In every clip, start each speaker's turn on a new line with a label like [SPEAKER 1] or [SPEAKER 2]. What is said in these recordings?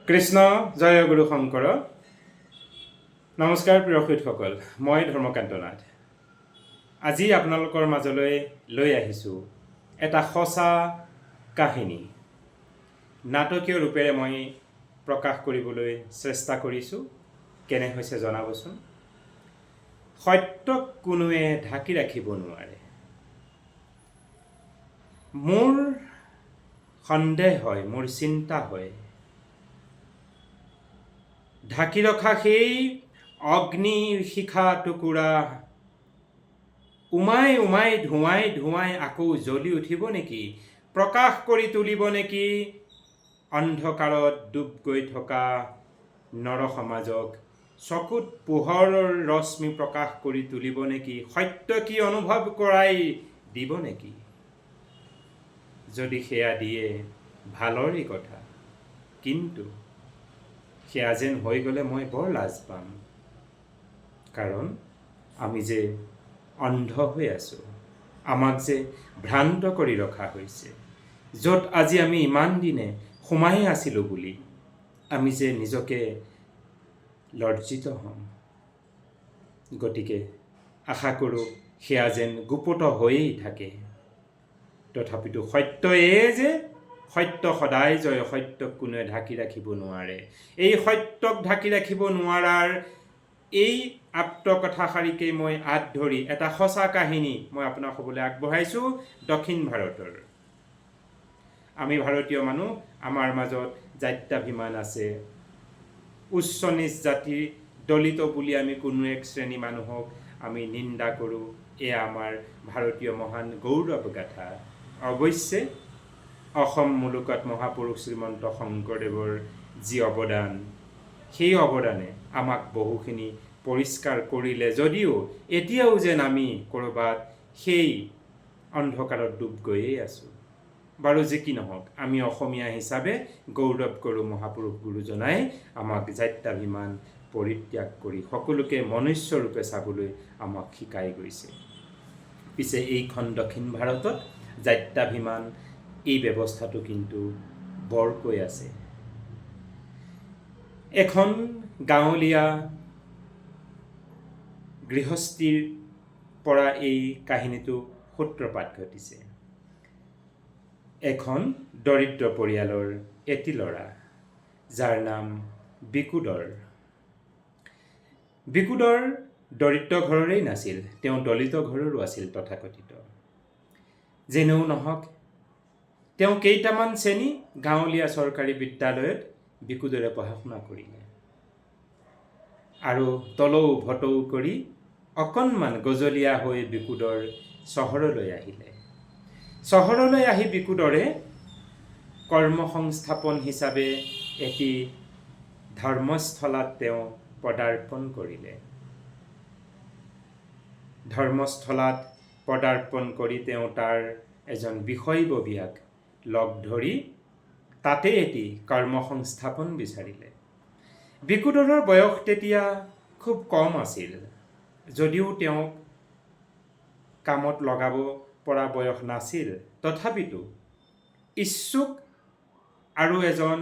[SPEAKER 1] কৃষ্ণ জয় গুৰু শংকৰ। নমস্কাৰ প্ৰিয় সৈতসকল, মই ধৰ্মকান্ত নাথ। আজি আপোনালোকৰ মাজলৈ লৈ আহিছোঁ এটা সঁচা কাহিনী। নাটকীয় ৰূপেৰে মই প্ৰকাশ কৰিবলৈ চেষ্টা কৰিছোঁ। কেনে হৈছে জনাবচোন। সত্যক কোনোৱে ঢাকি ৰাখিব নোৱাৰে। মোৰ সন্দেহ হয়, মোৰ চিন্তা হয়, ঢাকি ৰখা সেই অগ্নিৰ শিখা টুকুৰা উমাই উমাই ধোঁৱাই ধোঁৱাই আকৌ জ্বলি উঠিব নেকি, প্ৰকাশ কৰি তুলিব নেকি অন্ধকাৰত ডুব গৈ থকা নৰ সমাজক, চকুত পোহৰৰ ৰশ্মি প্ৰকাশ কৰি তুলিব নেকি, সত্য কি অনুভৱ কৰাই দিব নেকি। যদি সেয়া দিয়ে ভালৰেই কথা, কিন্তু সেয়া যেন হৈ গ'লে মই বৰ লাজ পাম। কাৰণ আমি যে অন্ধ হৈ আছোঁ, আমাক যে ভ্ৰান্ত কৰি ৰখা হৈছে। য'ত আজি আমি ইমান দিনে সোমাই আছিলোঁ বুলি আমি যে নিজকে লজ্জিত হ'ম। গতিকে আশা কৰোঁ সেয়া যেন গুপুত হৈয়েই থাকে। তথাপিতো সত্য এয়ে যে সত্য সদায় জয়, সত্যক কোনোৱে ঢাকি ৰাখিব নোৱাৰে। এই সত্যক ঢাকি ৰাখিব নোৱাৰাৰ এই আপ্ত কথাষাৰিকেই মই আঁত ধৰি এটা সঁচা কাহিনী মই আপোনাক ক'বলৈ আগবঢ়াইছোঁ দক্ষিণ ভাৰতৰ। আমি ভাৰতীয় মানুহ, আমাৰ মাজত জাত্যাভিমান আছে। উচ্চ নিচ জাতিৰ দলিত বুলি আমি কোনো এক শ্ৰেণী মানুহক আমি নিন্দা কৰোঁ। এয়া আমাৰ ভাৰতীয় মহান গৌৰৱ গাথা। অৱশ্যে অসম মুলুকত মহাপুৰুষ শ্ৰীমন্ত শংকৰদেৱৰ যি অৱদান, সেই অৱদানে আমাক বহুখিনি পৰিষ্কাৰ কৰিলে যদিও এতিয়াও যেন আমি ক'ৰবাত সেই অন্ধকাৰত ডুব গৈয়ে আছোঁ। বাৰু যি কি নহওক, আমি অসমীয়া হিচাপে গৌৰৱ কৰোঁ মহাপুৰুষ গুৰুজনাই আমাক জাত্যাভিমান পৰিত্যাগ কৰি সকলোকে মনুষ্যৰূপে চাবলৈ আমাক শিকাই গৈছে। পিছে এইখন দক্ষিণ ভাৰতত জাত্যাভিমান এই ব্যৱস্থাটো কিন্তু বৰকৈ আছে। এখন গাঁৱলীয়া গৃহস্থীৰ পৰা এই কাহিনীটো সূত্ৰপাত ঘটিছে। এখন দৰিদ্ৰ পৰিয়ালৰ এটি ল'ৰা, যাৰ নাম বিকুদৰ। বিকুদৰ দৰিদ্ৰ ঘৰৰেই নাছিল, তেওঁ দলিত ঘৰৰো আছিল তথাকথিত। যেনেও নহওক, তেওঁ কেইটামান শ্ৰেণী গাঁৱলীয়া চৰকাৰী বিদ্যালয়ত বিকুদৰে পঢ়া শুনা কৰিলে। আৰু তলৌ ভটৌ কৰি অকণমান গজলীয়া হৈ বিকুদৰ চহৰলৈ আহিলে। চহৰলৈ আহি বিকুদৰে কৰ্মসংস্থাপন হিচাপে এটি ধৰ্মস্থলাত তেওঁ পদাৰ্পণ কৰিলে। ধৰ্মস্থলাত পদাৰ্পণ কৰি তেওঁ তাৰ এজন বিষয়ববীয়াক লগ ধৰি তাতে এটি কৰ্মসংস্থাপন বিচাৰিলে। বিকুদৰৰ বয়স তেতিয়া খুব কম আছিল, যদিও তেওঁক কামত লগাব পৰা বয়স নাছিল। তথাপিতো ইচ্ছুক আৰু এজন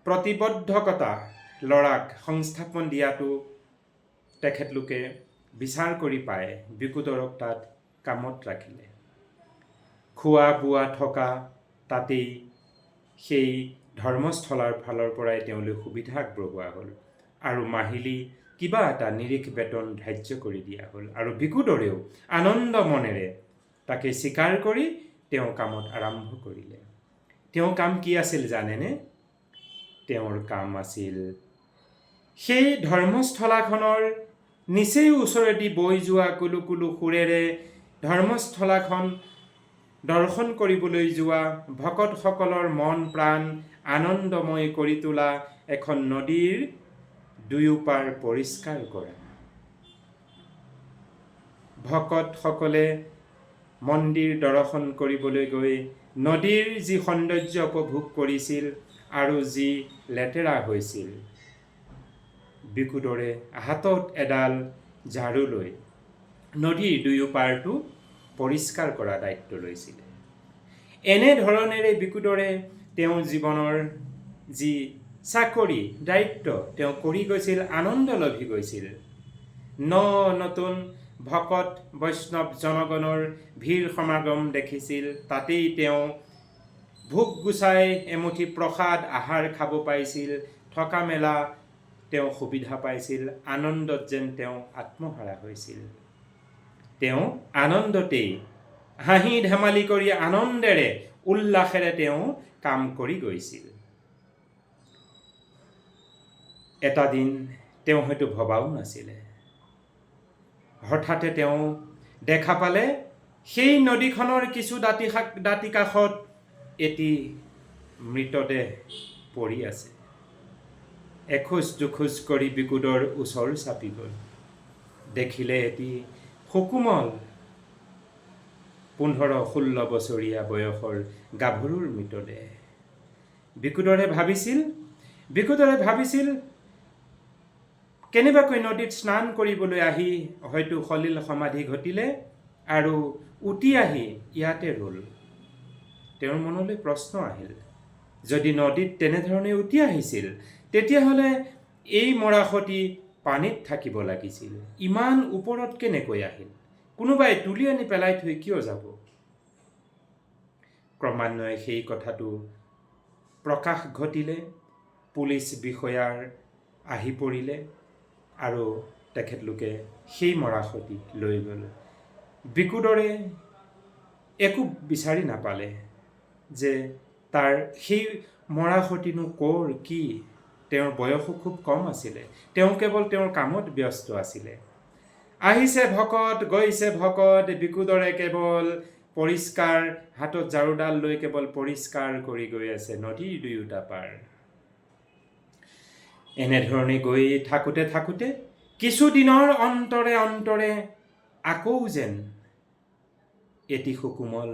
[SPEAKER 1] প্ৰতিবদ্ধকতা ল'ৰাক সংস্থাপন দিয়াটো তেখেতলোকে বিচাৰ কৰি পায় বিকুদৰক তাত কামত ৰাখিলে। খোৱা বোৱা থকা তাতেই সেই ধৰ্মস্থলাৰ ফালৰ পৰাই তেওঁলৈ সুবিধা আগবঢ়োৱা হ'ল আৰু মাহিলী কিবা এটা নিৰিখ বেতন ধাৰ্য কৰি দিয়া হ'ল। আৰু বিকুদৰেও আনন্দ মনেৰে তাকে স্বীকাৰ কৰি তেওঁ কামত আৰম্ভ কৰিলে। তেওঁৰ কাম কি আছিল জানেনে? তেওঁৰ কাম আছিল সেই ধৰ্মস্থলাখনৰ নিচেই ওচৰেদি বৈ যোৱা কুলু কুলু সুৰেৰে ধৰ্মস্থলাখন দৰ্শন কৰিবলৈ যোৱা ভকতসকলৰ মন প্ৰাণ আনন্দময় কৰি তোলা এখন নদীৰ দুয়োপাৰ পৰিষ্কাৰ কৰা। ভকতসকলে মন্দিৰ দৰ্শন কৰিবলৈ গৈ নদীৰ যি সৌন্দৰ্য উপভোগ কৰিছিল আৰু যি লেতেৰা হৈছিল, বিকুদৰে হাতত এডাল ঝাৰু লৈ নদীৰ দুয়োপাৰটো পৰিষ্কাৰ কৰা দায়িত্ব লৈছিলে। এনেধৰণেৰে বিকুদৰে তেওঁ জীৱনৰ যি চাকৰি দায়িত্ব তেওঁ কৰি গৈছিল, আনন্দ লভি গৈছিল। নতুন ভকত বৈষ্ণৱ জনগণৰ ভিৰ সমাগম দেখিছিল। তাতেই তেওঁ ভোগ গুচাই এমুঠি প্ৰসাদ আহাৰ খাব পাৰিছিল, থকা মেলা তেওঁ সুবিধা পাইছিল। আনন্দত যেন তেওঁ আত্মহাৰা হৈছিল। তেওঁ আনন্দতেই হাঁহি ধেমালি কৰি আনন্দেৰে উল্লাসেৰে তেওঁ কাম কৰি গৈছিল। এটা দিন তেওঁ হয়তো ভবাও নাছিলে, হঠাতে তেওঁ দেখা পালে সেই নদীখনৰ কিছু দাঁতি কাষত এটি মৃতদেহ পৰি আছে। এখোজ দুখোজ কৰি বিকুদৰ ওচৰ চাপি গ'ল। দেখিলে এটি সুকোমল 15-16 বছৰীয়া বয়সৰ গাভৰুৰ মৃতদেহ। বিকুদৰে ভাবিছিল কেনেবাকৈ নদীত স্নান কৰিবলৈ আহি হয়তো সলিল সমাধি ঘটিলে আৰু উটি আহি ইয়াতে ৰ'ল। তেওঁৰ মনলৈ প্ৰশ্ন আহিল, যদি নদীত তেনেধৰণে উটি আহিছিল তেতিয়াহ'লে এই মৰাশটি পানীত থাকিব লাগিছিল। ইমান ওপৰত কেনেকৈ আহিল? কোনোবাই তুলি আনি পেলাই থৈ কিয় যাব? ক্ৰমান্বয়ে সেই কথাটো প্ৰকাশ ঘটিলে, পুলিচ বিষয়াৰ আহি পৰিলে আৰু তেখেতলোকে সেই মৰাশটি লৈ গ'ল। বিকুদৰে একো বিচাৰি নাপালে যে তাৰ সেই মৰাশটিনো ক'ৰ কি। তেওঁৰ বয়সো খুব কম আছিলে। তেওঁ কেৱল তেওঁৰ কামত ব্যস্ত আছিলে। আহিছে ভকত, গৈছে ভকত। বিকুদৰে কেৱল পৰিষ্কাৰ হাতত ঝাৰুডাল লৈ কেৱল পৰিষ্কাৰ কৰি গৈ আছে নদীৰ দুয়োটা পাৰ। এনেধৰণে গৈ থাকোঁতে কিছুদিনৰ অন্তৰে আকৌ যেন এটি সুকোমল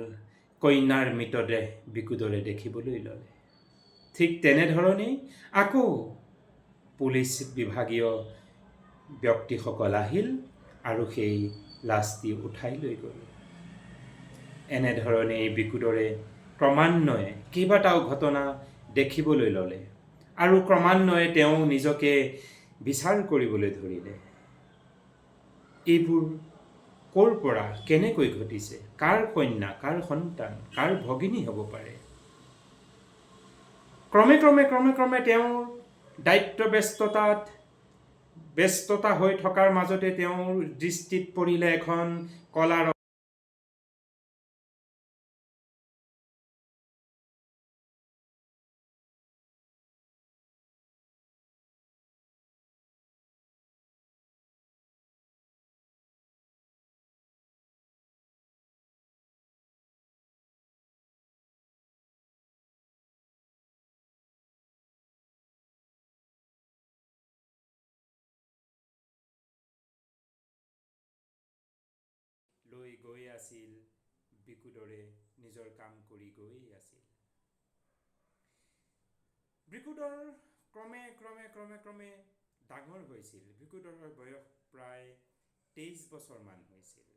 [SPEAKER 1] কন্যাৰ মৃতদেহ বিকুদৰে দেখিবলৈ ল'লে। ঠিক তেনেধৰণেই আকৌ পুলিচ বিভাগীয় ব্যক্তিসকল আহিল আৰু সেই লাছটি উঠাই লৈ গ'ল। এনেধৰণেই বিকুদৰে ক্ৰমান্বয়ে কেইবাটাও ঘটনা দেখিবলৈ ল'লে আৰু ক্ৰমান্বয়ে তেওঁ নিজকে বিচাৰ কৰিবলৈ ধৰিলে। এইবোৰ ক'ৰ পৰা কেনেকৈ ঘটিছে? কাৰ কন্যা, কাৰ সন্তান, কাৰ ভগিনী হ'ব পাৰে? ক্ৰমে তেওঁৰ দায়িত্ব ব্যস্ততা হৈ থকাৰ মাজতে তেওঁৰ দৃষ্টিত পৰিলে এখন কলা লৈ গৈ আছিল। বিকুদৰে নিজৰ কাম কৰি গৈয়ে আছিল। বিকুদৰ ক্ৰমে ডাঙৰ হৈছিল। বিকুদৰৰ বয়স প্ৰায় 23 বছৰমান হৈছিল।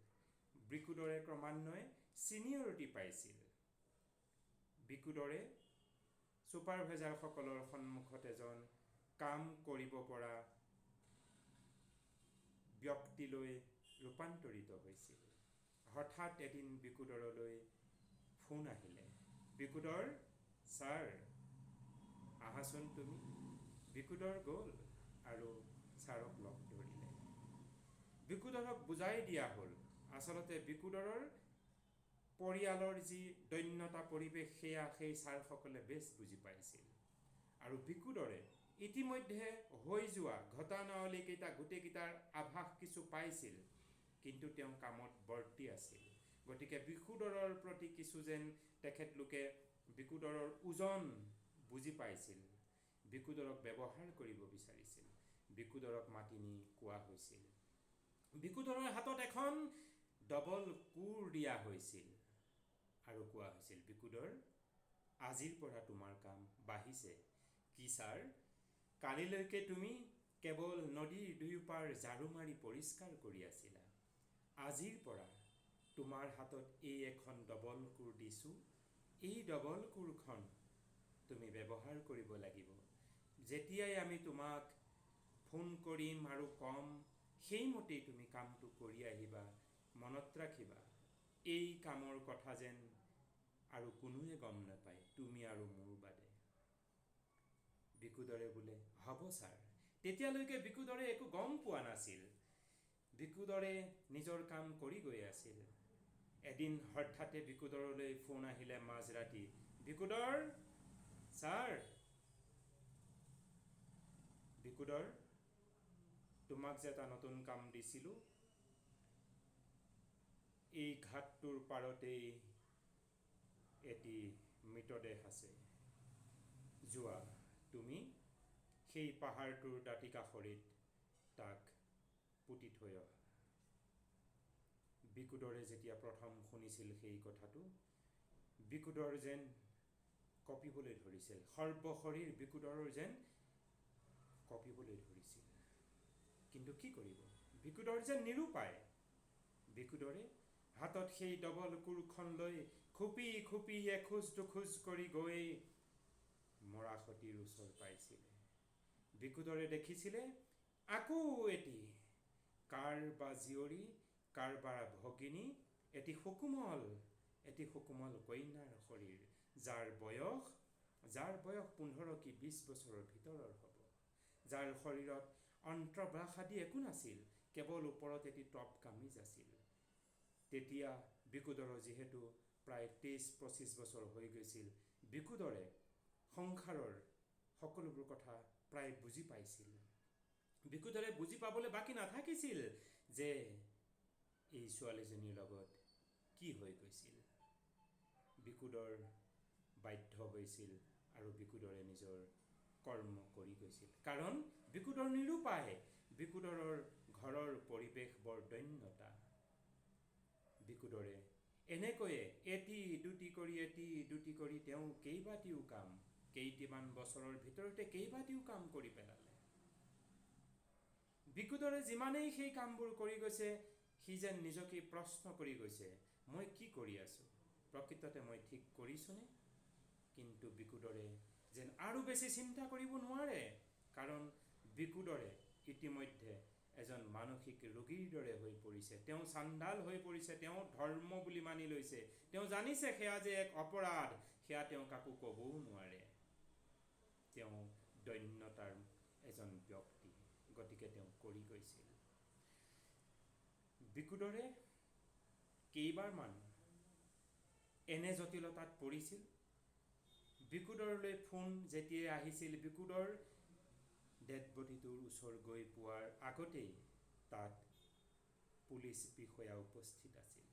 [SPEAKER 1] বিকুদৰে ক্ৰমান্বয়ে ছিনিয়ৰিটি পাইছিল। বিকুদৰে ছুপাৰভাইজাৰসকলৰ সন্মুখত এজন কাম কৰিব পৰা ব্যক্তিলৈ ৰূপান্তৰিত হৈছিল। হঠাৎ এদিন বিকুদৰলৈ ফোন আহিলে, বিকুদৰ ছাৰ আহাচোন তুমি। বিকুদৰ গ'ল আৰু ছাৰক লগ ধৰিলে। বিকুদৰক বুজাই দিয়া হ'ল, আচলতে বিকুদৰৰ পৰিয়ালৰ যি দৈন্যতা পৰিৱেশ সেই ছাৰসকলে বেছ বুজি পাইছিল। আৰু বিকুদৰে ইতিমধ্যে হৈ যোৱা ঘটনাৱলীকেইটা গোটেইকেইটাৰ আভাস কিছু পাইছিল, কিন্তু তেওঁ কামত বৰ্তি আছিল। গতিকে বিকুদৰৰ প্ৰতি কিছু যেন তেখেতলোকে বিকুদৰৰ ওজন বুজি পাইছিল, বিকুদৰক ব্যৱহাৰ কৰিব বিচাৰিছিল। বিকুদৰক মাতি নি কোৱা হৈছিল, বিকুদৰৰ হাতত এখন ডবল কোৰ দিয়া হৈছিল আৰু কোৱা হৈছিল, বিকুদৰ আজিৰ পৰা তোমাৰ কাম বাঢ়িছে। কি ছাৰ? কালিলৈকে তুমি কেৱল নদীৰ দুয়োপাৰ ঝাৰু মাৰি পৰিষ্কাৰ কৰি আছিলা। আজিৰ পৰা তোমাৰ হাতত এই এখন ডবল কোৰ দিছোঁ। এই ডবল কোৰখন তুমি ব্যৱহাৰ কৰিব লাগিব। যেতিয়াই আমি তোমাক ফোন কৰিম আৰু ক'ম, সেইমতেই তুমি কামটো কৰি আহিবা। মনত ৰাখিবা, এই কামৰ কথা যেন আৰু কোনোৱে গম নাপায়, তুমি আৰু মোৰ বাদে। বিকুদৰে বোলে, হ'ব ছাৰ। তেতিয়ালৈকে বিকুদৰে একো গম পোৱা নাছিল। বিকুদৰে নিজৰ কাম কৰি গৈ আছিল। এদিন হঠাতে বিকুদৰলৈ ফোন আহিলে মাজৰাতি। বিকুদৰ, ছাৰ। বিকুদৰ, তোমাক যে এটা নতুন কাম দিছিলোঁ, এই ঘাটটোৰ পাৰতেই এটি মৃতদেহ আছে। যোৱা, তুমি সেই পাহাৰটোৰ দাঁতিকাষৰীত তাক পুতি থৈ অহা। বিকুদৰে যেতিয়া প্ৰথম শুনিছিল সেই কথাটো, বিকুদৰ যেন কঁপিবলৈ ধৰিছিল। সৰ্বশৰীৰ বিকুদৰৰ যেন কঁপিবলৈ ধৰিছিল। কিন্তু কি কৰিব, বিকুদৰ যেন নিৰুপায়। বিকুদৰে হাতত সেই ডবল কোৰখন লৈ খুপি খুপি এখোজ দুখোজ কৰি গৈ মৰাশতিৰ ওচৰ পাইছিলে। বিকুদৰে দেখিছিলে আকৌ এটি কাৰবা জীয়ৰী, কাৰবাৰ ভগিনী, এটি সুকোমল কন্যাৰ শৰীৰ, যাৰ বয়স 15 কি 20 বছৰৰ ভিতৰৰ হ'ব, যাৰ শৰীৰত অন্ত্ৰবাস আদি একো নাছিল, কেৱল ওপৰত এটি টপ কামিজ আছিল। তেতিয়া বিকুদৰৰ যিহেতু প্ৰায় 23-25 বছৰ হৈ গৈছিল, বিকুদৰে সংসাৰৰ সকলোবোৰ কথা প্ৰায় বুজি পাইছিল। বিকুদৰে বুজি পাবলৈ বাকী নাথাকিছিল যে এই ছোৱালীজনীৰ লগত কি হৈ গৈছিল। বিকুদৰ বাধ্য হৈছিল আৰু বিকুদৰে নিজৰ কৰ্ম কৰি গৈছিল। কাৰণ বিকুদৰ নিৰুপায়, বিকুদৰৰ ঘৰৰ পৰিৱেশ বৰ দৈন্যতা। বিকুদৰে এনেকৈয়ে এটি দুটি কৰি তেওঁ কেইবাটিও কাম, কেইটিমান বছৰৰ ভিতৰতে কেইবাটিও কাম কৰি পেলালে। বিকুদৰে যিমানেই সেই কামবোৰ কৰি গৈছে, সি যেন নিজকে প্ৰশ্ন কৰি গৈছে, মই কি কৰি আছোঁ, প্ৰকৃততে মই ঠিক কৰিছোঁনে? কিন্তু বিকুদৰে যেন আৰু বেছি চিন্তা কৰিব নোৱাৰে। কাৰণ বিকুদৰে ইতিমধ্যে এজন মানসিক ৰোগীৰ দৰে হৈ পৰিছে। তেওঁ চাণ্ডাল হৈ পৰিছে। তেওঁ ধৰ্ম বুলি মানি লৈছে। তেওঁ জানিছে সেয়া যে এক অপৰাধ, সেয়া তেওঁ কাকো ক'বও নোৱাৰে। তেওঁ দৈন্যতাৰ এজন ব্যক্তি, গতিকে তেওঁ কৰি গৈছিল। বিকুদৰে কেইবাৰমান এনে জটিলতাত পৰিছিল। বিকুদৰলৈ ফোন যেতিয়াই আহিছিল, বিকুদৰ ডেড বডিটোৰ ওচৰ গৈ পোৱাৰ আগতেই তাত পুলিচ বিষয়া উপস্থিত আছিল।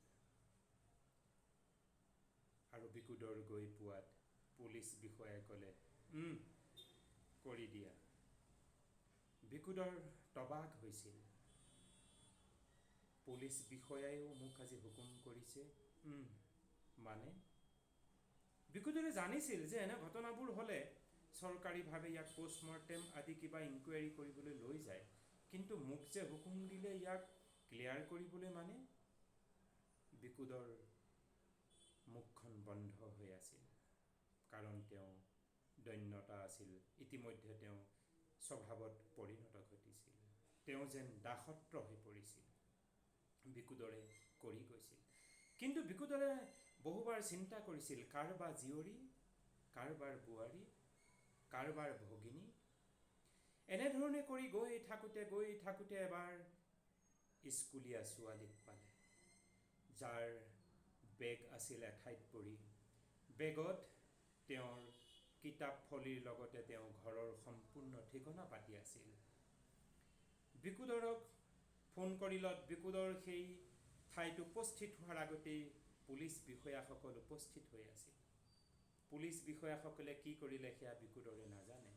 [SPEAKER 1] আৰু বিকুদৰ গৈ পোৱাত পুলিচ বিষয়াই ক'লে, কৰি দিয়া। বিকুদৰ তবাক হৈছিল। পুলিচ বিষয়াইও মোক আজি হুকুম কৰিছে, মানে বিকুদৰে জানিছিল যে এনে ঘটনাবোৰ হ'লে চৰকাৰীভাৱে ইয়াক পোষ্টমৰ্টেম আদি কিবা ইনকুৱাৰী কৰিবলৈ লৈ যায়। কিন্তু মোক যে হুকুম দিলে ইয়াক ক্লিয়াৰ কৰিবলৈ, মানে বিকুদৰ মুখখন বন্ধ হৈ আছিল। কাৰণ তেওঁ দৈন্যতা আছিল। ইতিমধ্যে তেওঁ স্বভাৱত পৰিণত ঘটিছিল। তেওঁ যেন দাসত্ৰ হৈ পৰিছিল। বিকুদৰে কৰি গৈছিল। কিন্তু বিকুদৰে বহুবাৰ চিন্তা কৰিছিল, কাৰবাৰ জীয়ৰী, কাৰবাৰ বোৱাৰী, কাৰবাৰ ভগিনী। এনেধৰণে কৰি গৈ থাকোঁতে এবাৰ স্কুলীয়া ছোৱালীক পালে, যাৰ বেগ আছিল এঠাইত পৰি। বেগত তেওঁৰ কিতাপফলিৰ লগতে তেওঁ ঘৰৰ সম্পূৰ্ণ ঠিকনা পাতি আছিল। বিকুদৰক ফোন কৰিলত বিকুদৰ সেই ঠাইত উপস্থিত হোৱাৰ আগতেই পুলিচ বিষয়াসকল উপস্থিত হৈ আছিল। পুলিচ বিষয়াসকলে কি কৰিলে সেয়া বিকুদৰে নাজানে।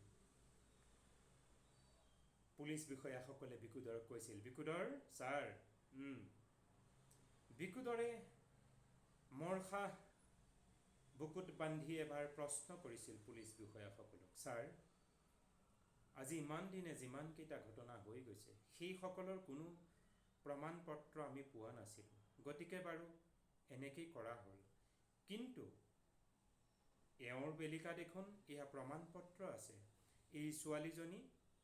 [SPEAKER 1] পুলিচ বিষয়াসকলে বিকুদৰক কৈছিল, বিকুদৰ ছাৰ। বিকুদৰে মৰসাহ বুকুত বান্ধি এবাৰ প্ৰশ্ন কৰিছিল পুলিচ বিষয়াসকলক, ছাৰ, আজি ইমান দিনে যিমানকেইটা ঘটনা হৈ গৈছে, সেইসকলৰ কোনো প্ৰমাণ পত্ৰ আমি পোৱা নাছিলোঁ। গতিকে বাৰু এনেকেই কৰা হ'ল। কিন্তু এওঁৰ বেলিকা দেখোন এয়া প্ৰমাণপত্ৰ আছে। এই ছোৱালীজনী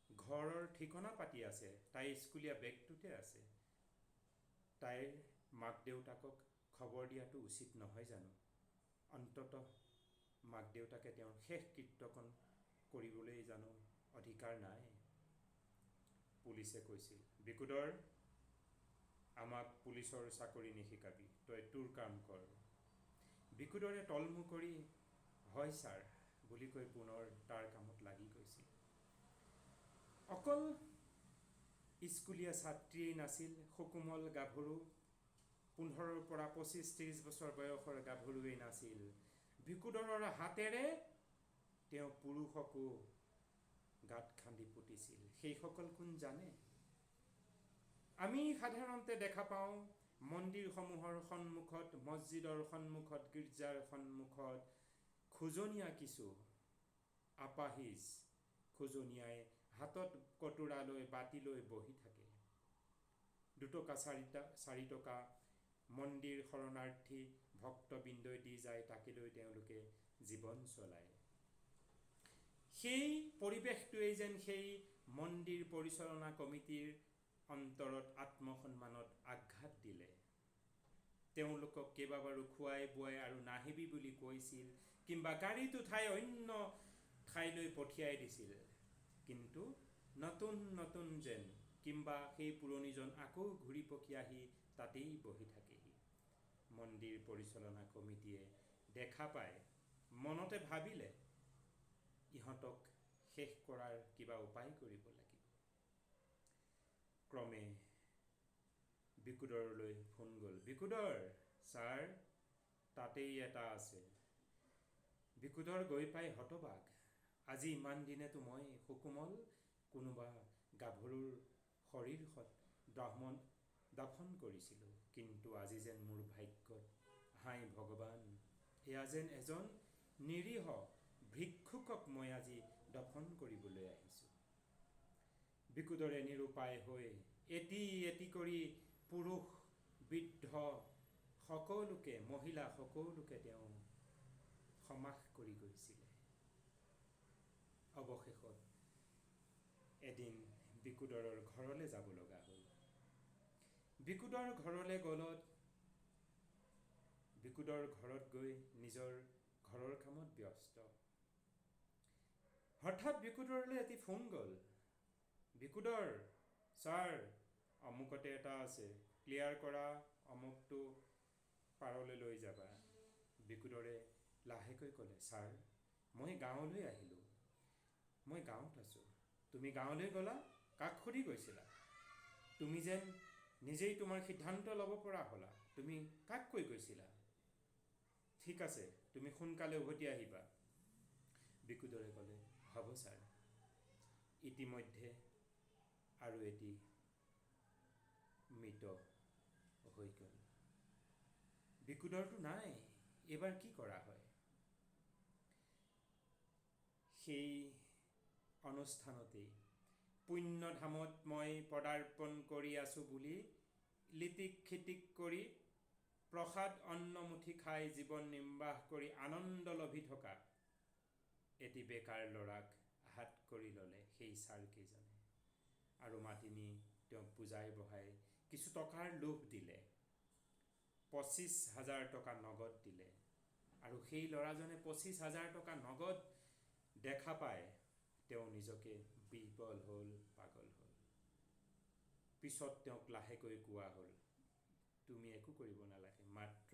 [SPEAKER 1] ঘৰৰ ঠিকনা পাতি আছে, তাই স্কুলীয়া বেগটোতে আছে। তাইৰ মাক দেউতাকক খবৰ দিয়াটো উচিত নহয় জানো? অন্ততঃ মাক দেউতাকে তেওঁৰ শেষ কৃত্যকণ কৰিবলৈ জানো অধিকাৰ নাই? পুলিচে কৈছিল, বিকুদৰ, আমাক পুলিচৰ চাকৰি নিশিকাবি, তই তোৰ কাম কৰ। বিকুদৰে তলমু কৰি হয় ছাৰ বুলি কৈ পুনৰ তাৰ কামত লাগি গৈছিল। অকল স্কুলীয়া ছাত্ৰীয়েই নাছিল, সুকোমল গাভৰু 15ৰ পৰা 25-30 বছৰ বয়সৰ গাভৰুৱেই নাছিল। বিকুদৰৰ হাতেৰে তেওঁ পুৰুষকো গাঁত খান্দি পুতিছিল। সেইসকল কোন জানে? আমি সাধাৰণতে দেখা পাওঁ মন্দিৰসমূহৰ সন্মুখত, মছজিদৰ সন্মুখত, গীৰ্জাৰ সন্মুখত খোজনীয়া কিছু আপাহিজ খোজনীয়াই হাতত কটোৰা লৈ বাতি লৈ বহি থাকে। 2 টকা 4 টকা মন্দিৰ শৰণাৰ্থী ভক্তবৃন্দই দি যায়, তাকে লৈ তেওঁলোকে জীৱন চলায়। সেই পৰিৱেশটোৱেই যেন সেই মন্দিৰ পৰিচালনা কমিটিৰ অন্তৰত আত্মসন্মানত আঘাত দিলে। তেওঁলোকক কেইবাবাৰো খুৱাই বুৱাই আৰু নাহিবি বুলি কৈছিল, কিম্বা গাড়ীত উঠাই অন্য ঠাইলৈ পঠিয়াই দিছিল। কিন্তু নতুন নতুন যেন কিম্বা সেই পুৰণিজন আকৌ ঘূৰি পকি আহি তাতেই বহি থাকেহি। মন্দিৰ পৰিচালনা কমিটিয়ে দেখা পায়, মনতে ভাবিলে ইহঁতক শেষ কৰাৰ কিবা উপায় কৰিব লাগিব। ক্ৰমে বিকুদৰলৈ ফোন গ'ল, বিকুদৰ, ছাৰ তাতেই এটা আছে। বিকুদৰ গৈ পাই হতবাক। আজি ইমান দিনেতো মই সুকোমল কোনোবা গাভৰুৰ শৰীৰত দাফন কৰিছিলোঁ, কিন্তু আজি যেন মোৰ ভাগ্যত, হাই ভগৱান, এয়া যেন এজন নিৰীহ ভিক্ষুকক মই আজি দফন কৰিবলৈ আহিছোঁ। বিকুদৰে নিৰুপায় হৈ এটি এটি কৰি পুৰুষ, বৃদ্ধ সকলোকে, মহিলা সকলোকে তেওঁ সমাস কৰি গৈছিলে। অৱশেষত এদিন বিকুদৰৰ ঘৰলৈ যাব লগা হ'ল। বিকুদৰ ঘৰলৈ গলত বিকুদৰ ঘৰত গৈ নিজৰ ঘৰৰ কামত ব্যস্ত। হঠাৎ বিকুদৰলৈ এটি ফোন গ'ল, বিকুদৰ, ছাৰ অমুকতে এটা আছে, ক্লিয়াৰ কৰা, অমুকটো পাৰলৈ লৈ যাবা। বিকুদৰে লাহেকৈ ক'লে, ছাৰ মই গাঁৱলৈ আহিলোঁ, মই গাঁৱত আছোঁ। তুমি গাঁৱলৈ গ'লা? কাক সুধি গৈছিলা? তুমি যেন নিজেই তোমাৰ সিদ্ধান্ত ল'ব পৰা হ'লা। তুমি কাক কৈ গৈছিলা? ঠিক আছে, তুমি সোনকালে উভতি আহিবা। বিকুদৰে ক'লে, হ'ব ছাৰ। ইতিমধ্যে আৰু এটি মৃত হৈ গ'ল। বিকুদৰটো নাই, এইবাৰ কি কৰা হয়? সেই অনুষ্ঠানতেই পুণ্যধামত মই পদাৰ্পণ কৰি আছোঁ বুলি লিটিক খিটিক কৰি প্ৰসাদ অন্নমুঠি খাই জীৱন নিৰ্বাহ কৰি আনন্দ লভি থকা এটি বেকাৰ ল'ৰাক হাত কৰি ল'লে সেই ছাৰকেইজনে, আৰু মাতি নি তেওঁক বুজাই বঢ়াই কিছু টকাৰ লোভ দিলে। 25,000 টকা নগদ দিলে, আৰু সেই ল'ৰাজনে 25,000 টকা নগদ দেখা পায় তেওঁ নিজকে বিহ্বল হ'ল, পাগল হ'ল। পিছত তেওঁক লাহেকৈ কোৱা হ'ল, তুমি একো কৰিব নালাগে, মাত্ৰ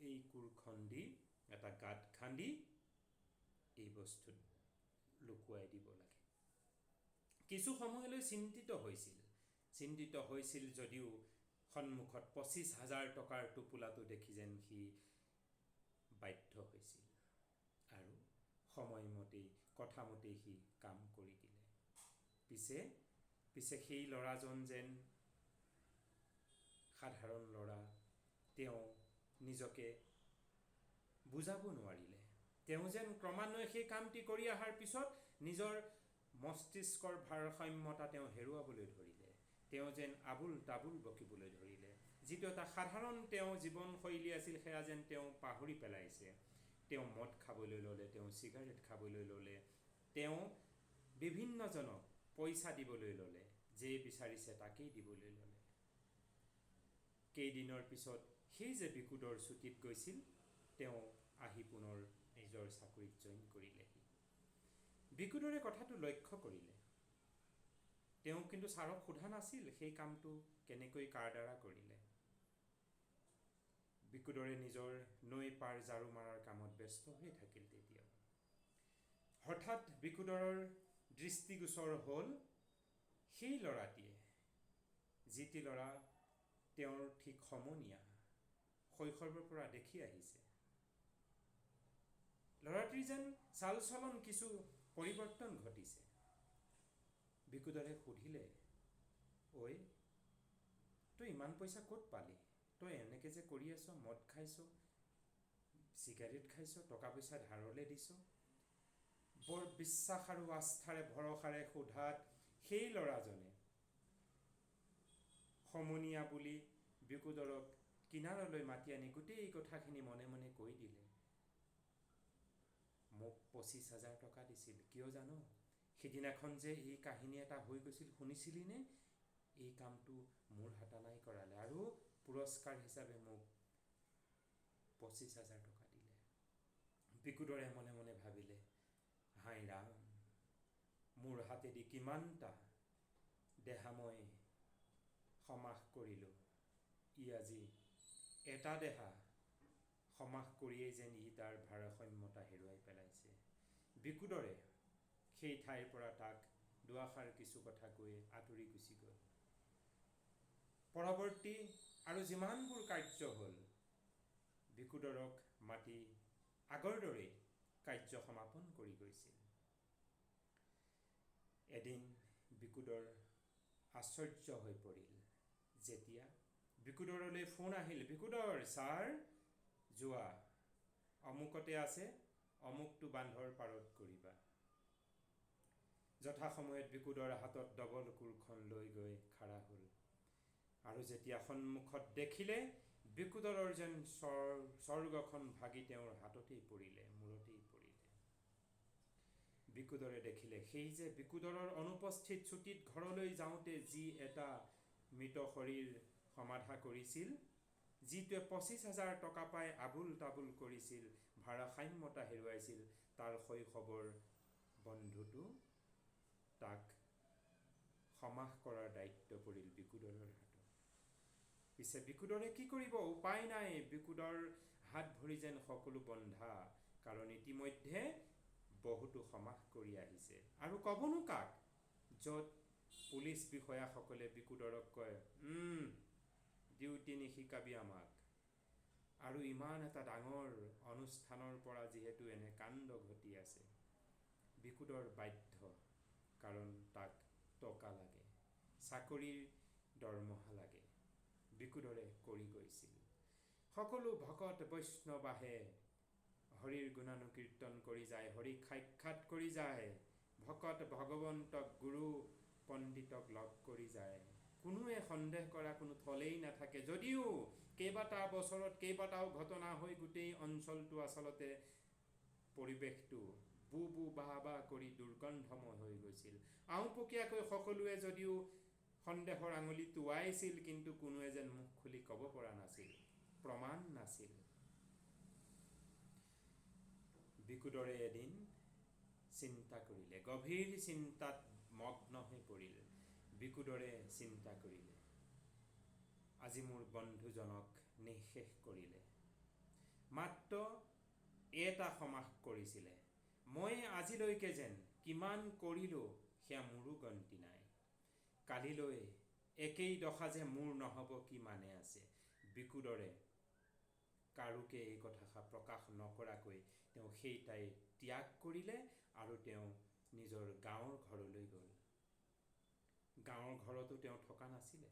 [SPEAKER 1] এই কোৰখন দি এটা গাঁত খান্দি এই বস্তুত লুকুৱাই দিব লাগে। কিছু সময়লৈ চিন্তিত হৈছিল যদিও সন্মুখত 25,000 টকাৰ টোপোলাটো দেখি যেন সি বাধ্য হৈছিল, আৰু সময়মতেই কথামতেই সি কাম কৰি দিলে। পিছে সেই ল'ৰাজন যেন সাধাৰণ ল'ৰা, তেওঁ নিজকে বুজাব নোৱাৰিলে। তেওঁ যেন ক্ৰমান্বয়ে সেই কামটি কৰি অহাৰ পিছত নিজৰ মস্তিষ্কৰ ভাৰসাম্যতা তেওঁ হেৰুৱাবলৈ ধৰিলে। তেওঁ যেন আবুল তাবুল বকিবলৈ ধৰিলে। যিটো এটা সাধাৰণ তেওঁ জীৱনশৈলী আছিল, সেয়া যেন তেওঁ পাহৰি পেলাইছে। তেওঁ মদ খাবলৈ ল'লে, তেওঁ চিগাৰেট খাবলৈ ল'লে, তেওঁ বিভিন্নজনক পইচা দিবলৈ ল'লে, যে বিচাৰিছে তাকেই দিবলৈ ল'লে। কেইদিনৰ পিছত সেই যে বিকুদৰ ছুটীত গৈছিল, তেওঁ আহি পুনৰ নিজৰ চাকৰিত জইন কৰিলেহি। বিকুদৰে কথাটো লক্ষ্য কৰিলে। তেওঁ কিন্তু ছাৰক সোধা নাছিল সেই কামটো কেনেকৈ কাৰ দ্বাৰা কৰিলে। বিকুদৰে নিজৰ নৈ পাৰ ঝাৰু মাৰাৰ কামত ব্যস্ত হৈ থাকিল। তেতিয়া হঠাৎ বিকুদৰৰ দৃষ্টিগোচৰ হ'ল সেই ল'ৰাটিয়ে, যিটি ল'ৰা তেওঁৰ ঠিক সমনীয়া, শৈশৱৰ পৰা দেখি আহিছে। ল'ৰাটিৰ যেন চাল চলন কিছু পৰিৱৰ্তন ঘটিছে। বিকুদৰে সুধিলে, ঐ তই ইমান পইচা ক'ত পালি? তই এনেকৈ যে কৰি আছ, মদ খাইছ, চিগাৰেট খাইছ, টকা পইচা ধাৰলৈ দিছ। বৰ বিশ্বাস আৰু আস্থাৰে ভৰসাৰে সোধাত সেই ল'ৰাজনে সমনীয়া বুলি বিকুদৰক কিনাৰলৈ মাতি আনি গোটেই কথাখিনি মনে মনে কৈ দিলে। মোক 25,000 টকা দিছিল। কিয় জানো? সিদিনাখন যে এই কাহিনী এটা হৈ গৈছিল, শুনিছিলি নে? এই কামটো মোৰ হাতানাই কৰালে আৰু পুৰস্কাৰ হিচাপে মোক 25,000 টকা দিলে। বিকুদৰে মনে মনে ভাবিলে, হাই ৰাম, মোৰ হাতেদি কিমানটা দেহা মই সমাস কৰিলোঁ, ই আজি এটা দেহা সমাস কৰিয়েই যেন ই তাৰ ভাৰসাম্যতা হেৰুৱাই পেলাইছে। বিকুদৰে সেই ঠাইৰ পৰা তাক দুআষাৰ কিছু কথা কৈ আঁতৰি গুচি গ'ল। পৰৱৰ্তী আৰু যিমানবোৰ কাৰ্য হ'ল, বিকুদৰক মাতি আগৰ দৰেই কাৰ্য সমাপন কৰি গৈছিল। এদিন বিকুদৰ আশ্চৰ্য হৈ পৰিল যেতিয়া বিকুদৰলৈ ফোন আহিল, বিকুদৰ ছাৰ যোৱা অমুকতে আছে, অমুকটো বান্ধৰ পাৰত কৰিবা। যথাসময়ত বিকুদৰ হাতত ডবল কোৰখন লৈ গৈ খাৰা হ'ল আৰু যেতিয়া সন্মুখত দেখিলে, বিকুদৰৰ যেন স্বৰ্গখন ভাগি তেওঁৰ হাততেই পৰিলে, মূৰতেই পৰিলে। বিকুদৰে দেখিলে সেই যে বিকুদৰৰ অনুপস্থিত ছুটীত ঘৰলৈ যাওঁতে যি এটা মৃত শৰীৰ সমাধা কৰিছিল, যিটোৱে 25,000 টকা পাই আবুল তাবুল কৰিছিল, ভাৰসাম্যতা হেৰুৱাইছিল, তাৰ শৈশৱৰ বন্ধুটো, তাক সমাস কৰাৰ দায়িত্ব পৰিল বিকুদৰৰ হাতত। পিছে বিকুদৰে কি কৰিব? উপায় নাই। বিকুদৰ হাত ভৰি যেন সকলো বন্ধা, কাৰণ ইতিমধ্যে বহুতো সমাস কৰি আহিছে। আৰু ক'বনো কাক? য'ত পুলিচ বিষয়াসকলে বিকুদৰক কয়, ডিউটি নিশিকাবি আমাক। আৰু ইমান এটা ডাঙৰ অনুষ্ঠানৰ পৰা যিহেতু এনে কাণ্ড ঘটি আছে, বিকুদৰ বাধ্য, কাৰণ তাক টকা লাগে, চাকৰিৰ দৰমহা লাগে। বিকুদৰে কৰি গৈছিল। সকলো ভকত বৈষ্ণৱ আহে, হৰিৰ গুণানুকীৰ্তন কৰি যায়, হৰিক সাক্ষাৎ কৰি যায়, ভকত ভগৱন্তক গুৰু পণ্ডিতক লগ কৰি যায়। কোনোৱে সন্দেহ কৰা কোনো থলেই নাথাকে। যদিও কেইবাটা বছৰত কেইবাটাও ঘটনা হৈ গোটেই অঞ্চলটো আচলতে পৰিৱেশটো বু বু বাহ বাহ কৰি দুৰ্গন্ধময় হৈ গৈছিল। আওঁপকীয়াকৈ সকলোৱে যদিও সন্দেহৰ আঙুলি টোৱাইছিল, কিন্তু কোনোৱে যেন মুখ খুলি ক'ব পৰা নাছিল, প্ৰমাণ নাছিল। বিকুদৰে এদিন চিন্তা কৰিলে, গভীৰ চিন্তাত মগ্ন হৈ পৰিল। বিকুদৰে চিন্তা কৰিলে, আজি মোৰ বন্ধুজনক নিঃশেষ কৰিলে। মাত্ৰ এটা সমাস কৰিছিলে, মই আজিলৈকে যেন কিমান কৰিলোঁ সেয়া মোৰো গন্তি নাই। কালিলৈ একেই দশা যে মোৰ নহ'ব কি মানে আছে? বিকুদৰে কাৰোকে এই কথাষাৰ প্ৰকাশ নকৰাকৈ তেওঁ সেই ঠাই ত্যাগ কৰিলে আৰু তেওঁ নিজৰ গাঁৱৰ ঘৰলৈ গ'ল। গাঁৱৰ ঘৰতো তেওঁ থকা নাছিলে।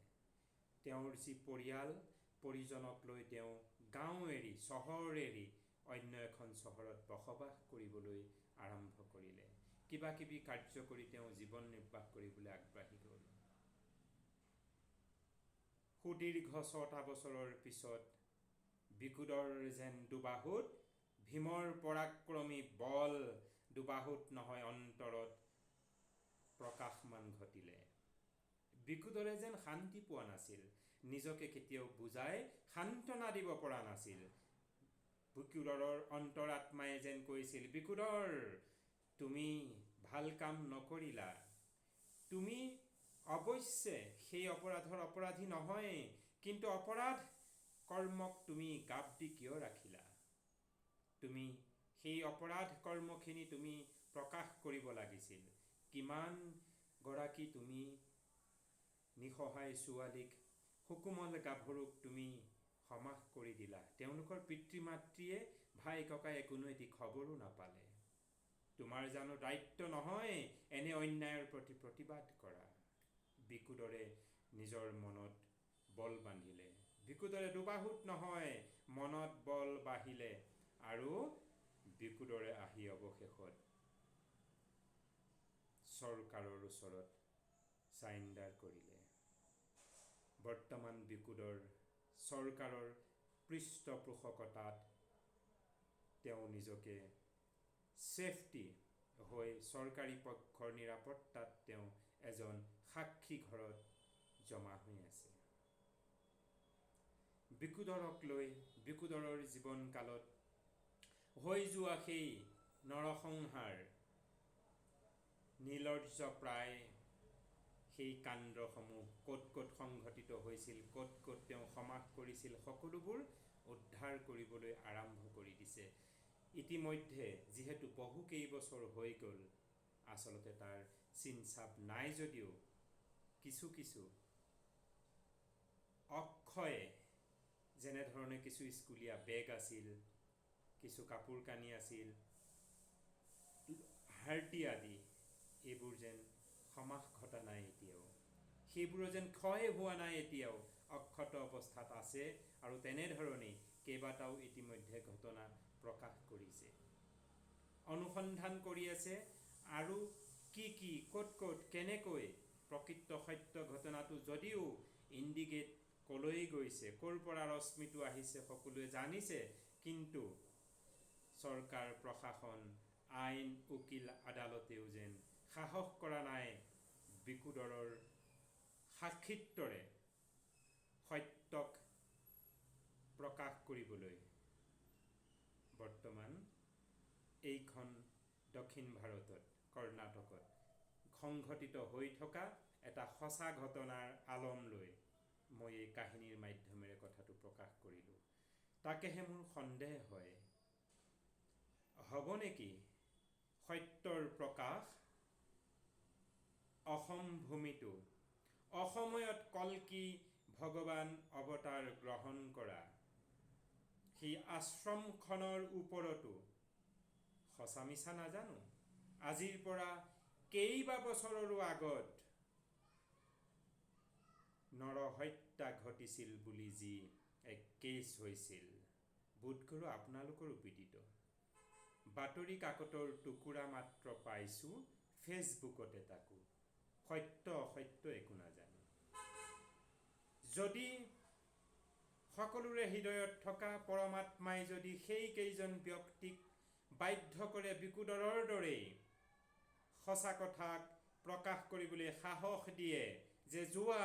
[SPEAKER 1] তেওঁৰ যি পৰিয়াল পৰিজনক লৈ তেওঁ গাঁও এৰি, চহৰ এৰি অন্য এখন চহৰত বসবাস কৰিবলৈ আৰম্ভ কৰিলে। কিবা কিবি কাৰ্য কৰি তেওঁ জীৱন নিৰ্বাহ কৰিবলৈ আগবাঢ়ি গ'ল। সুদীৰ্ঘ 6টা বছৰৰ পিছত বিকুদৰ যেন দুবাহুত ভীমৰ পৰাক্ৰমী বল দুবাহুত নহয় অন্তৰত প্ৰকাশমান ঘটিলে। বিকুদৰে যেন শান্তি পোৱা নাছিল, নিজকে কেতিয়াও বুজাই সান্ত্বনা দিব পৰা নাছিল। বিকুদৰৰ অন্তৰাত্মাই যেন কৈছিল, বিকুদৰ তুমি ভাল কাম নকৰিলা, তুমি অৱশ্যে সেই অপৰাধৰ অপৰাধী নহয়, কিন্তু অপৰাধ কৰ্মক তুমি গাপ দি কিয় ৰাখিলা? তুমি সেই অপৰাধ কৰ্মখিনি তুমি প্ৰকাশ কৰিব লাগিছিল। কিমান গৰাকী তুমি নিসহায় ছোৱালীক, সুকোমল গাভৰুক তুমি সমাস কৰি দিলা। তেওঁলোকৰ পিতৃ মাতৃয়ে, ভাই ককায়ে কোনো এটি খবৰো নাপালে। তোমাৰ জানো দায়িত্ব নহয় এনে অন্যায়ৰ প্ৰতি প্ৰতিবাদ কৰা? বিকুদৰে নিজৰ মনত বল বান্ধিলে। বিকুদৰে দুবাহুত নহয় মনত বল বাঢ়িলে আৰু বিকুদৰে আহি অৱশেষত চৰকাৰৰ ওচৰত চাৰেণ্ডাৰ কৰিলে। বৰ্তমান বিকুদৰ চৰকাৰৰ পৃষ্ঠপোষকতাত তেওঁ নিজকে ছেফটি হৈ চৰকাৰী পক্ষৰ নিৰাপত্তাত তেওঁ এজন সাক্ষী ঘৰত জমা হৈ আছে। বিকুদৰক লৈ বিকুদৰৰ জীৱনকালত হৈ যোৱা সেই নৰসংহাৰ, নিৰ্লজ্জ প্ৰায় সেই কাণ্ডসমূহ ক'ত ক'ত সংঘটিত হৈছিল, ক'ত ক'ত তেওঁ সমাস কৰিছিল, সকলোবোৰ উদ্ধাৰ কৰিবলৈ আৰম্ভ কৰি দিছে। ইতিমধ্যে যিহেতু বহু কেইবছৰ হৈ গ'ল, আচলতে তাৰ চিনচাপ নাই যদিও কিছু কিছু অক্ষয়, যেনেধৰণে কিছু স্কুলীয়া বেগ আছিল, কিছু কাপোৰ কানি আছিল, হাৰ্টি আদি, এইবোৰ যেন সমাস ঘটা নাই এতিয়াও, সেইবোৰো যেন ক্ষয় হোৱা নাই এতিয়াও, অক্ষত অৱস্থাত আছে। আৰু তেনেধৰণেই কেইবাটাও ইতিমধ্যে ঘটনা প্ৰকাশ কৰিছে, অনুসন্ধান কৰি আছে। আৰু কি ক'ত ক'ত কেনেকৈ প্ৰকৃত সত্য ঘটনাটো যদিও ইণ্ডিকেট ক'লৈ গৈছে, ক'ৰ পৰা ৰশ্মিটো আহিছে সকলোৱে জানিছে, কিন্তু চৰকাৰ, প্ৰশাসন, আইন, উকিল, আদালতেও যেন সাহস কৰা নাই বিকুদৰৰ সাক্ষীত্বৰে সত্যক প্ৰকাশ কৰিবলৈ। বৰ্তমান এইখন দক্ষিণ ভাৰতত, কৰ্ণাটকত সংঘটিত হৈ থকা এটা সঁচা ঘটনাৰ আলম লৈ মই এই কাহিনীৰ মাধ্যমেৰে কথাটো প্ৰকাশ কৰিলোঁ। তাকেহে মোৰ সন্দেহ হয়, হ'ব নেকি সত্যৰ প্ৰকাশ? অসম ভূমিটো, অসময়ত কল্কি ভগৱান অৱতাৰ গ্ৰহণ কৰা সেই আশ্ৰমখনৰ ওপৰতো সঁচা মিছা নাজানো, আজিৰ পৰা কেইবা বছৰৰো আগত নৰহত্যা ঘটিছিল বুলি যি এক কেছ হৈছিল, বোধকৰোঁ আপোনালোকৰো বিদিত। বাতৰি কাকতৰ টুকুৰা মাত্ৰ পাইছোঁ, ফেচবুকতে তাকো, সত্য অসত্য একো নাজানো। যদি সকলোৰে হৃদয়ত থকা পৰমাত্মাই যদি সেই কেইজন ব্যক্তিক বাধ্য কৰে বিকুদৰৰ দৰেই সঁচা কথাক প্ৰকাশ কৰিবলৈ সাহস দিয়ে, যে যোৱা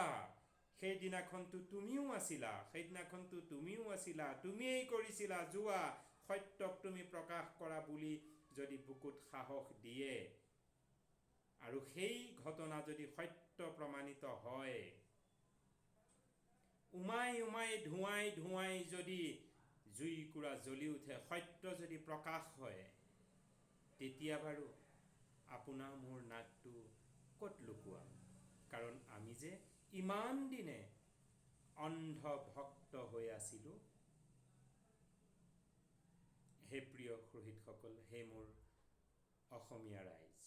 [SPEAKER 1] সেইদিনাখনতো তুমিও আছিলা, সেইদিনাখনতো তুমিও আছিলা, তুমিয়েই কৰিছিলা, যোৱা সত্যক তুমি প্ৰকাশ কৰা বুলি যদি বুকুত সাহস দিয়ে, আৰু সেই ঘটনা যদি সত্য প্ৰমাণিত হয়, উমাই উমাই ধুৱাই ধুৱাই যদি জুইকুৰা জ্বলি উঠে, সত্য যদি প্ৰকাশ হয়, তেতিয়া বাৰু আপোনাৰ মোৰ নাকটো ক'ত লুকুৱাম? কাৰণ আমি যে ইমান দিনে অন্ধ ভক্ত হৈ আছিলোঁ। হে প্ৰিয় সুহৃদসকল, হে মোৰ অসমীয়া ৰাইজ,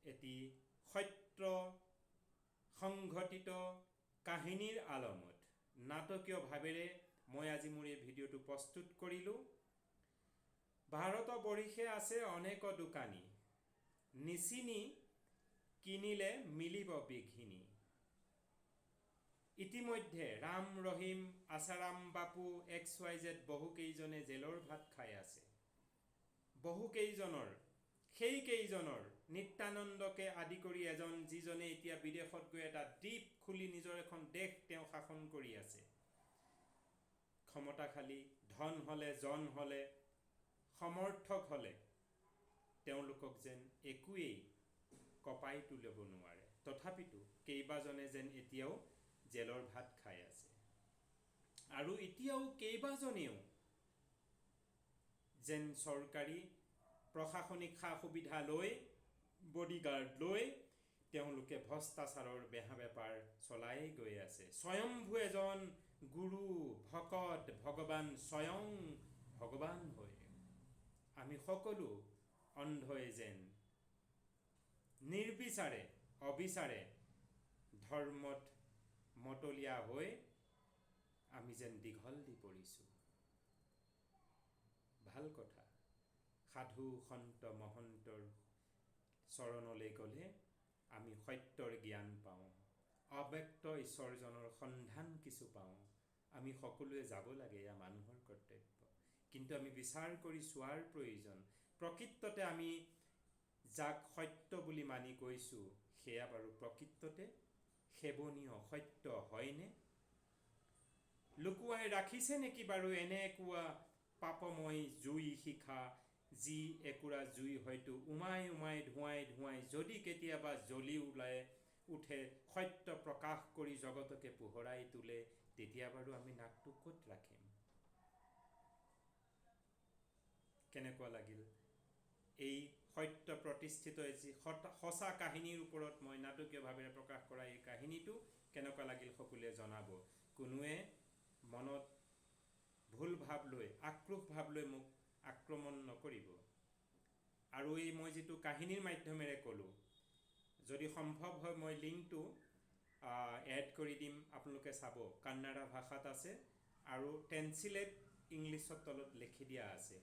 [SPEAKER 1] এটি সত্য সংঘটিত কাহিনীৰ আলমত নাটকীয় ভাৱেৰে মই আজি মোৰ এই ভিডিঅ'টো প্ৰস্তুত কৰিলোঁ। ভাৰতবৰ্ষে আছে অনেক দোকানী, নিচিনি কিনিলে মিলিব বিঘিনি। ইতিমধ্যে ৰাম ৰহিম আচাৰাম বাপু XYZ বহুকেইজনে জেলৰ ভাত খাই আছে। বহুকেইজনৰ, সেইকেইজনৰ নিত্যানন্দকে আদি কৰি এজন যিজনে এতিয়া বিদেশত গৈ এটা দ্বীপ খুলি নিজৰ এখন দেশ তেওঁ শাসন কৰি আছে। ক্ষমতাশালী, ধন হ'লে, জন হ'লে, সমৰ্থক হ'লে তেওঁলোকক যেন একোৱেই কঁপাই তুলিব নোৱাৰে। তথাপিতো কেইবাজনে যেন এতিয়াও জেলৰ ভাত খাই আছে। আৰু এতিয়াও কেইবাজনেও যেন চৰকাৰী প্ৰশাসনিক সা সুবিধা লৈ, বডিগাৰ্ড লৈ তেওঁলোকে ভ্ৰষ্টাচাৰৰ বেহা বেপাৰ চলাই গৈ আছে। স্বয়ম্ভু এজন গুৰু, ভকত, ভগৱান, স্বয়ং ভগৱান হৈ আমি সকলো অন্ধই যেন নিৰ্বিচাৰে, অবিচাৰে ধৰ্মত মতলীয়া হৈ আমি যেন দীঘল দি পৰিছোঁ। ভাল কথা, সাধু সন্ত মহন্তৰ চৰণলৈ গ'লে আমি সত্যৰ জ্ঞান পাওঁ, অব্যক্ত ঈশ্বৰজনৰ সন্ধান কিছু পাওঁ। আমি সকলোৱে যাব লাগে, এয়া মানুহৰ কৰ্তব্য। কিন্তু আমি বিচাৰ কৰি চোৱাৰ প্ৰয়োজন, প্ৰকৃততে আমি যাক সত্য বুলি মানি গৈছোঁ সেয়া বাৰু প্ৰকৃততে সেৱনীয় সত্য হয়নে? লুকুৱাই ৰাখিছে নেকি বাৰু এনেকুৱা পাপময় জুই শিখা, যি একুৰা জুই হয়তো উমাই উমাই ধোঁৱাই ধোঁৱাই যদি কেতিয়াবা জ্বলি ওলাই উঠে, সত্য প্ৰকাশ কৰি জগতকে পোহৰাই তোলে, তেতিয়া বাৰু আমি নাকটো ক'ত ৰাখিম? কেনেকুৱা লাগিল এই সত্য প্ৰতিষ্ঠিত যি সঁচা কাহিনীৰ ওপৰত মই নাটকীয়ভাৱে প্ৰকাশ কৰা এই কাহিনীটো কেনেকুৱা লাগিল সকলোৱে জনাব। কোনোৱে মনত ভুল ভাৱ লৈ, আক্ৰোশ ভাৱ লৈ মোক আক্ৰমণ নকৰিব। আৰু এই মই যিটো কাহিনীৰ মাধ্যমেৰে ক'লোঁ, যদি সম্ভৱ হয় মই লিংকটো এড কৰি দিম, আপোনালোকে চাব। কান্নাড়া ভাষাত আছে আৰু ট্ৰেন্সলেট ইংলিছত তলত লিখি দিয়া আছে,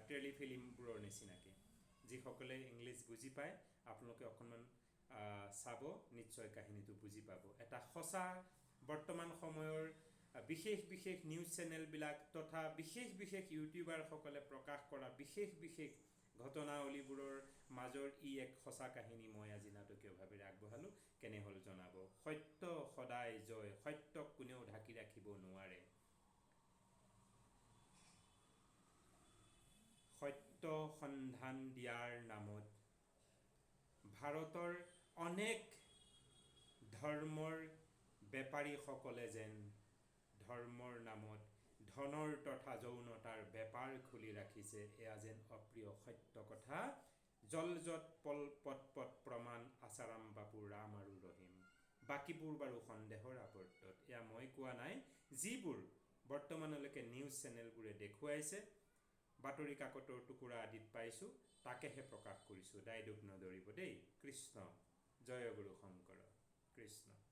[SPEAKER 1] টেলিফিল্মবোৰৰ নিচিনাকৈ। যিসকলে ইংলিছ বুজি পায় আপোনালোকে অকণমান চাব, নিশ্চয় কাহিনীটো বুজি পাব। এটা সঁচা বৰ্তমান সময়ৰ বিশেষ বিশেষ নিউজ চেনেলবিলাক তথা বিশেষ বিশেষ ইউটিউবাৰসকলে প্ৰকাশ কৰা বিশেষ বিশেষ ঘটনাৱলীবোৰৰ মাজৰ এক সঁচা কাহিনী মই আজি নাটকীয়ভাৱে আগবঢ়ালোঁ। কেনে হ'ল জনাব। সত্য সদায় জয়, সত্যক কোনেও ঢাকি ৰাখিব নোৱাৰে। সত্য সন্ধান দিয়াৰ নামত ভাৰতৰ অনেক ধৰ্মৰ বেপাৰীসকলে যেন ধৰ্মৰ নামত ধনৰ তথা যৌনতাৰ বেপাৰ খুলি ৰাখিছে, এয়া যেন অপ্ৰিয় সত্য কথা। জলজত পল পট পট প্ৰমাণ আচাৰাম বাপু, ৰাম আৰু ৰহিম। বাকীবোৰ বাৰু সন্দেহৰ আৱৰ্তত। এয়া মই কোৱা নাই, যিবোৰ বৰ্তমানলৈকে নিউজ চেনেলবোৰে দেখুৱাইছে, বাতৰি কাকতৰ টুকুৰা আদিত পাইছোঁ, তাকেহে প্ৰকাশ কৰিছোঁ। দায় দোষ নধৰিব দেই। কৃষ্ণ জয় গুৰু শংকৰ কৃষ্ণ।